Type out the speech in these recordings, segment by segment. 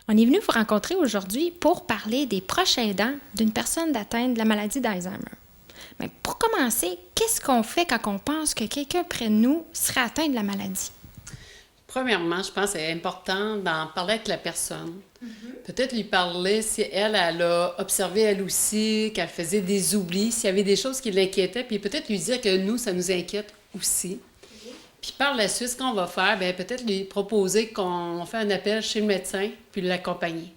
On est venu vous rencontrer aujourd'hui pour parler des proches aidants d'une personne atteinte de la maladie d'Alzheimer. Mais pour commencer, qu'est-ce qu'on fait quand on pense que quelqu'un près de nous serait atteint de la maladie? Premièrement, je pense que c'est important d'en parler avec la personne. Peut-être lui parler si elle a observé elle aussi, qu'elle faisait des oublis, s'il y avait des choses qui l'inquiétaient, puis peut-être lui dire que nous, ça nous inquiète aussi. Puis par la suite, ce qu'on va faire, bien, peut-être lui proposer qu'on fait un appel chez le médecin, puis l'accompagner.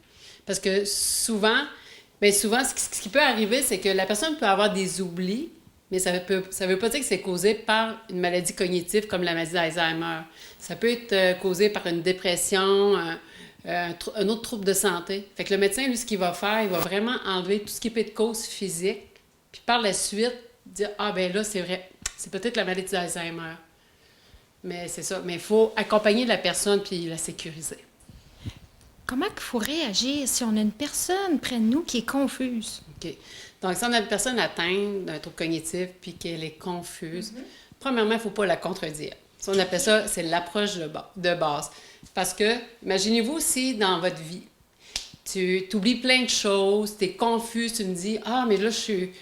Parce que souvent, ce qui peut arriver, c'est que la personne peut avoir des oublis, mais ça veut pas dire que c'est causé par une maladie cognitive comme la maladie d'Alzheimer. Ça peut être causé par une dépression, un autre trouble de santé. Fait que le médecin, lui, ce qu'il va faire, il va vraiment enlever tout ce qui peut être cause physique, puis par la suite, dire « Ah, ben là, c'est vrai, c'est peut-être la maladie d'Alzheimer. » Mais c'est ça. Mais il faut accompagner la personne puis la sécuriser. Comment il faut réagir si on a une personne près de nous qui est confuse? OK. Donc, si on a une personne atteinte d'un trouble cognitif puis qu'elle est confuse, premièrement, il ne faut pas la contredire. Ça, on appelle ça, c'est l'approche de base. Parce que, imaginez-vous aussi dans votre vie, tu oublies plein de choses, tu es confus, tu me dis « Ah, mais là, je suis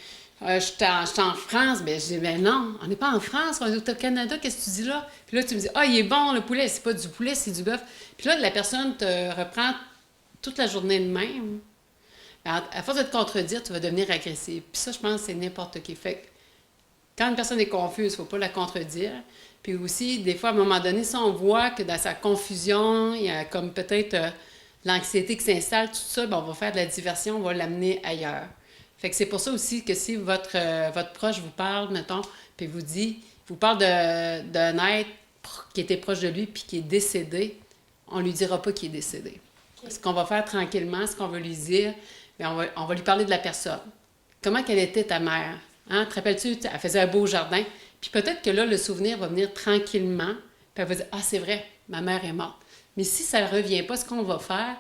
en France. » Bien, je dis « Ben non, on n'est pas en France, on est au Canada, qu'est-ce que tu dis là? » Puis là, tu me dis « Ah, il est bon, le poulet. » C'est pas du poulet, c'est du bœuf. Puis là, la personne te reprend toute la journée de même. À force de te contredire, tu vas devenir agressif. Puis ça, je pense que c'est n'importe qui. Fait que quand une personne est confuse, il ne faut pas la contredire. Puis aussi, des fois, à un moment donné, si on voit que dans sa confusion, il y a comme peut-être l'anxiété qui s'installe, tout ça, bien, on va faire de la diversion, on va l'amener ailleurs. Fait que c'est pour ça aussi que si votre proche vous parle, mettons, puis vous parle d'un être qui était proche de lui puis qui est décédé, on lui dira pas qu'il est décédé. Okay. Ce qu'on va faire tranquillement, ce qu'on va lui dire, bien, on va lui parler de la personne. Comment qu'elle était ta mère? Hein? Te rappelles-tu, elle faisait un beau jardin. Puis peut-être que là, le souvenir va venir tranquillement, puis elle va dire « Ah, c'est vrai, ma mère est morte. » Mais si ça ne revient pas, ce qu'on va faire,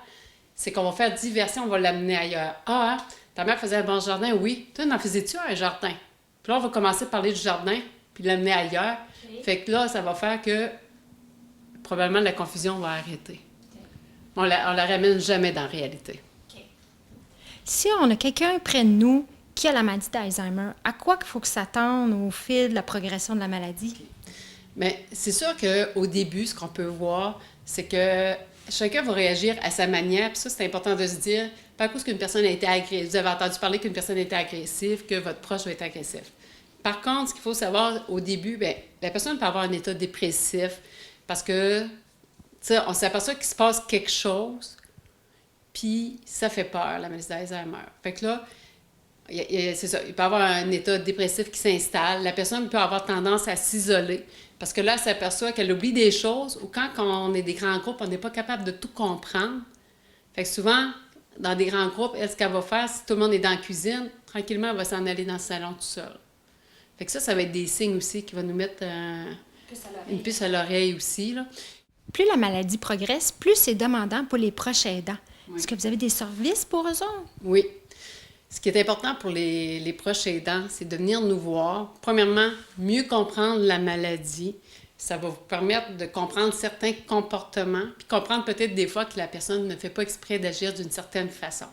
c'est qu'on va faire diversion, on va l'amener ailleurs. « Ah, hein? Ta mère faisait un bon jardin? Oui. Toi, en faisais-tu un jardin? » Puis là, on va commencer à parler du jardin, puis l'amener ailleurs. Okay. Fait que là, ça va faire que probablement la confusion va arrêter. Okay. On la ramène jamais dans la réalité. Okay. Si on a quelqu'un près de nous qui a la maladie d'Alzheimer, à quoi il faut que s'attendre au fil de la progression de la maladie? Okay. Mais c'est sûr qu'au début, ce qu'on peut voir, c'est que chacun va réagir à sa manière. Puis ça, c'est important de se dire, pas à cause qu'une personne a été agressive. Vous avez entendu parler qu'une personne a été agressive, que votre proche va être agressif. Par contre, ce qu'il faut savoir au début, bien, la personne peut avoir un état dépressif parce que, tu sais, on s'aperçoit qu'il se passe quelque chose, puis ça fait peur, la maladie d'Alzheimer. Fait que là, c'est ça, il peut y avoir un état dépressif qui s'installe. La personne peut avoir tendance à s'isoler parce que là, elle s'aperçoit qu'elle oublie des choses ou quand on est des grands groupes, on n'est pas capable de tout comprendre. Fait que souvent, dans des grands groupes, elle, ce qu'elle va faire, si tout le monde est dans la cuisine, tranquillement, elle va s'en aller dans le salon tout seul. Fait que ça va être des signes aussi qui vont nous mettre une puce à l'oreille aussi, là. Plus la maladie progresse, plus c'est demandant pour les proches aidants. Oui. Est-ce que vous avez des services pour eux autres? Oui. Ce qui est important pour les proches aidants, c'est de venir nous voir. Premièrement, mieux comprendre la maladie. Ça va vous permettre de comprendre certains comportements, puis comprendre peut-être des fois que la personne ne fait pas exprès d'agir d'une certaine façon.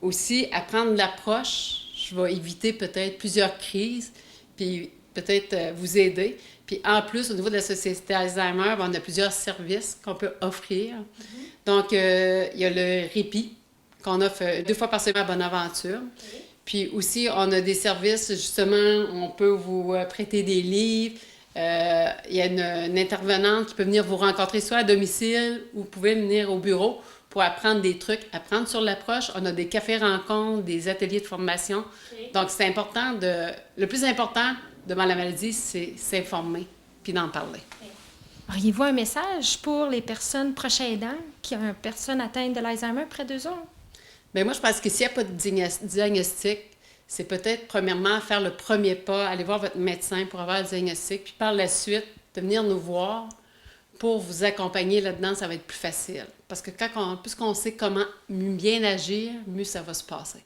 Aussi, apprendre l'approche. Je vais éviter peut-être plusieurs crises, puis peut-être vous aider. Puis en plus, au niveau de la Société Alzheimer, on a plusieurs services qu'on peut offrir. Donc, il y a le répit qu'on offre 2 fois par semaine à Bonaventure. Puis aussi, on a des services, justement, on peut vous prêter des livres. Il y a une intervenante qui peut venir vous rencontrer soit à domicile ou vous pouvez venir au bureau pour apprendre des trucs, apprendre sur l'approche. On a des cafés-rencontres, des ateliers de formation. Okay. Donc, c'est important le plus important devant la maladie, c'est s'informer puis d'en parler. Okay. Auriez-vous un message pour les personnes proches aidants qui ont une personne atteinte de l'Alzheimer près d'eux autres? Bien, moi, je pense que s'il n'y a pas de diagnostic, c'est peut-être, premièrement, faire le premier pas, aller voir votre médecin pour avoir le diagnostic, puis par la suite, de venir nous voir pour vous accompagner là-dedans, ça va être plus facile. Parce que puisqu'on sait comment bien agir, mieux ça va se passer.